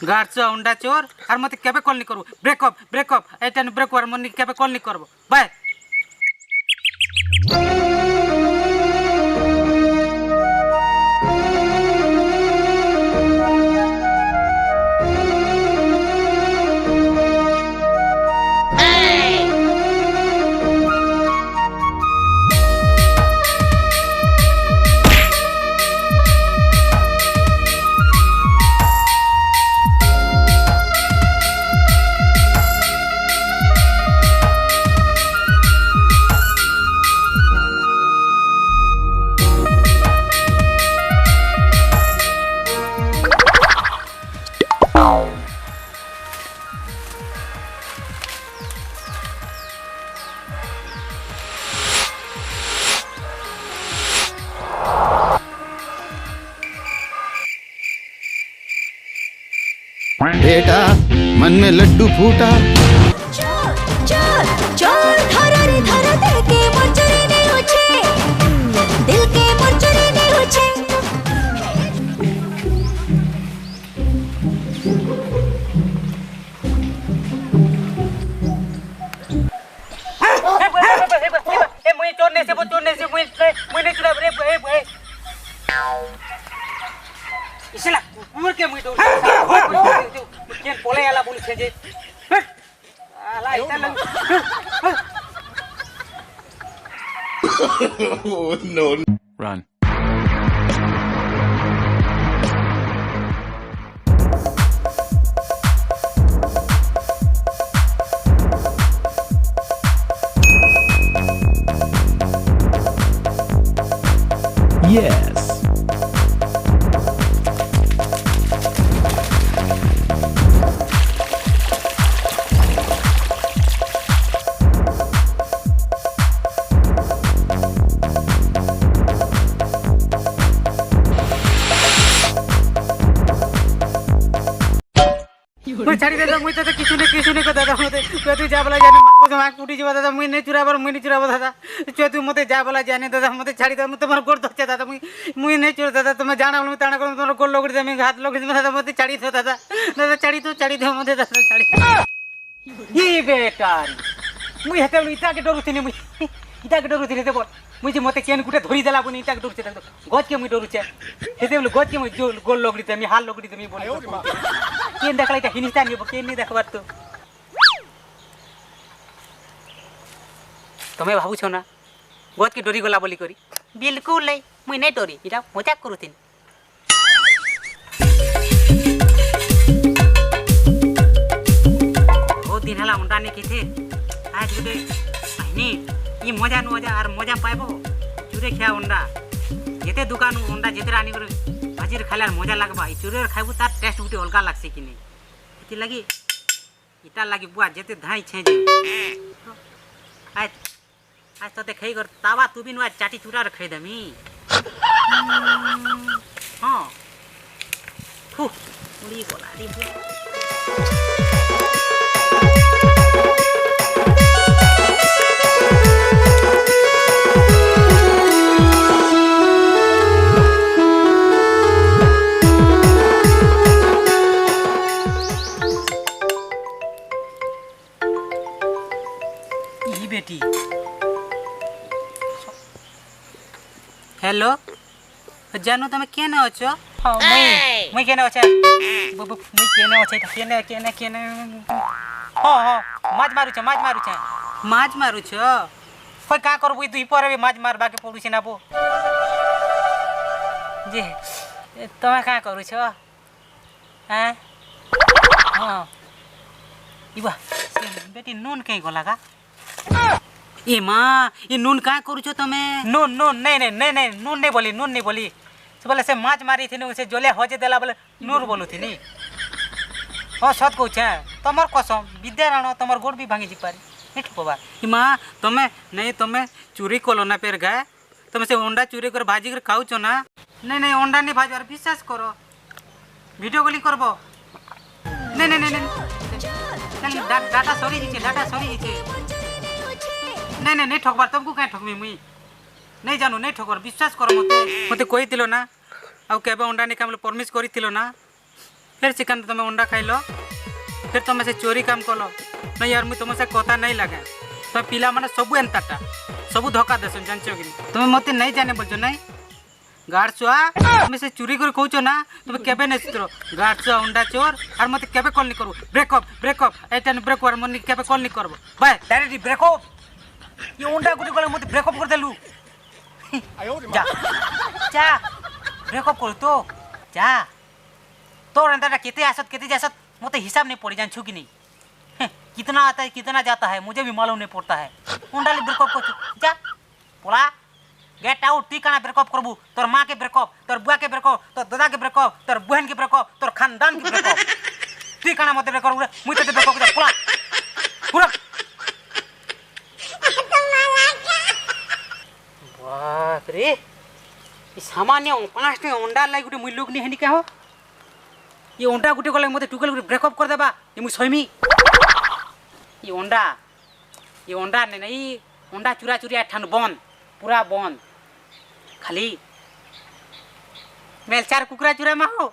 गार्स अंडा चोर और मत केबे कॉल नहीं करू ब्रेकअप ब्रेकअप एटा ब्रेक और मन केबे कॉल नहीं करबो बाय बेटा मन में लड्डू फूटा चोर चोर चोर धरा रे धरा दिल के मुरझरे नहीं उछे दिल के मुरझरे नहीं उछे ए मुई चोरने से मुई नहीं चुरा रे इसला उमर के मुई दो केन पोले आला बोल छे जे आला इता लग oh no run yes मुई छाड़ी दे मुई तो किछु नहीं को दादा मते तू जा बोला जाने मां को मां टूटी जीवा दादा मुई नहीं चुराबर दादा तू मते जा बोला जाने दादा मते छाड़ी दे तुमर गोड़ धोचे दादा मुई नहीं चुरा दादा तुम जाना बोल ताना कर तुमर गोड़ लगड़ी दे हाथ लगड़ी दे दादा मते छाड़ी दो दादा दादा छाड़ी दे मते दादा छाड़ी ई बेटा मुई हेते इता के डरू थिनी मुई इता के डरू थिनी दे बोल मुई जे मते चेन गुटे धरी देला बनी इता के डरू छे गज के मुई डरू छे हेते बोल गज के मुई जो गोड़ लगड़ी दे हाथ लगड़ी दे बोल केन देखला इता हिनिता नहीं केन नहीं देखबार तो तुम्हें भाबु छो ना गज के डरी गला बोली करी बिल्कुल नहीं मुई नहीं डरी इटा मजाक करूथिन बहुत दिन हला अंडा नहीं थे आज गुटे आइनी ई मजा न मजा और मजा पाइबो चूरे खिया अंडा जेते दुकान अंडा जेते रानी कर भाजीर खाइलार मजा लागबा ई चूरे खाइबो तार टेस्ट गुटे अलगा लागसे कि नहीं इति लगी इटा लगी बुआ जेते धाई छे जे आज आज तो देखाई कर तावा तू भी नुआ चाटी चूरा रखे दमी हां फू उड़ी बोला दी बेटी हेलो जानू तुम केने अछो हां मुई केने अछे मुई केने अछे केने हां हां माज मारू छ कोई का करबो दुई पर भी माज मारबा के पड़ू छ ना बो जे तुम का करू छ हैं हां इबा बेटी नून कहीं गला का ए माँ ये नून कहाँ करू छो तमे नून नहीं नून नहीं बोली से बोले से माछ मारी थी उसे जोले होजे देला बोले नूर बोलू थी नी हाँ सत कहूँ तमर कसम विद्या राण तमर गोड़ भी भांगी जी पारी नहीं ठोकबा ए माँ तमे चोरी कलो ना पेर गाय तुम से अंडा चोरी कर भाजी कर खाऊ छो ना नहीं अंडा नहीं भाजो विश्वास करो वीडियो कॉलिंग करबो नहीं डाटा सरी जी नहीं ठोकबार तुमको कहीं ठोकमी मुई नहीं जानू नहीं ठोकर विश्वास करो मते कोई दिलो ना आउ केबे अंडा नहीं खामले परमिश करिथिलो ना फिर चिकन तुम्हें अंडा खाइल फिर तुम्हें से चोरी काम कल ना यार मुझे तुम से कथा नहीं लगे तो पिला माने सबू एंताटा सबू धोखा देसन जानछ कि तुम्हें मत नहीं जाने बोलছো नहीं गाड़छुआ तुम्हें से चोरी कर कहूछ ना तुम्हें केबे नहीं चित्र गाड़छुआ अंडा चोर और मत केबे कॉल नहीं करू ब्रेकअप ब्रेकअप एटन ब्रेक और मन केबे कॉल नहीं करबो बाय डायरेक्ट ब्रेकअप ये अंडा गुटी कले मत ब्रेकअप कर देलु जा जा ब्रेकअप कर तो जा तोर अंदर केते आसत केते जासत मोते हिसाब नहीं पड़ी जानछु कि नहीं कितना आता है कितना जाता है मुझे भी मालूम नहीं पड़ता है उंडाली ब्रेकअप कर जा पोला गेट आउट ती काना ब्रेकअप करबू तोर मां के ब्रेकअप तोर बुआ के ब्रेकअप तोर दादा के ब्रेकअप तोर बहन के ब्रेकअप तोर खानदान के ब्रेकअप ती काना मते ब्रेकअप करे मुई ते ब्रेकअप कर पोला पूरा बाप रे ई सामान्य 5 अंडा लाई गुटे मुई लोग नहीं हनी का हो ये अंडा गुटे गले मते टुकल ब्रेकअप कर देबा ये मुई सहिमी ये अंडा नहीं अंडा चुरा चुरी ठान बंद पूरा बंद खाली मेल 4 कुकरा चुरा मा हो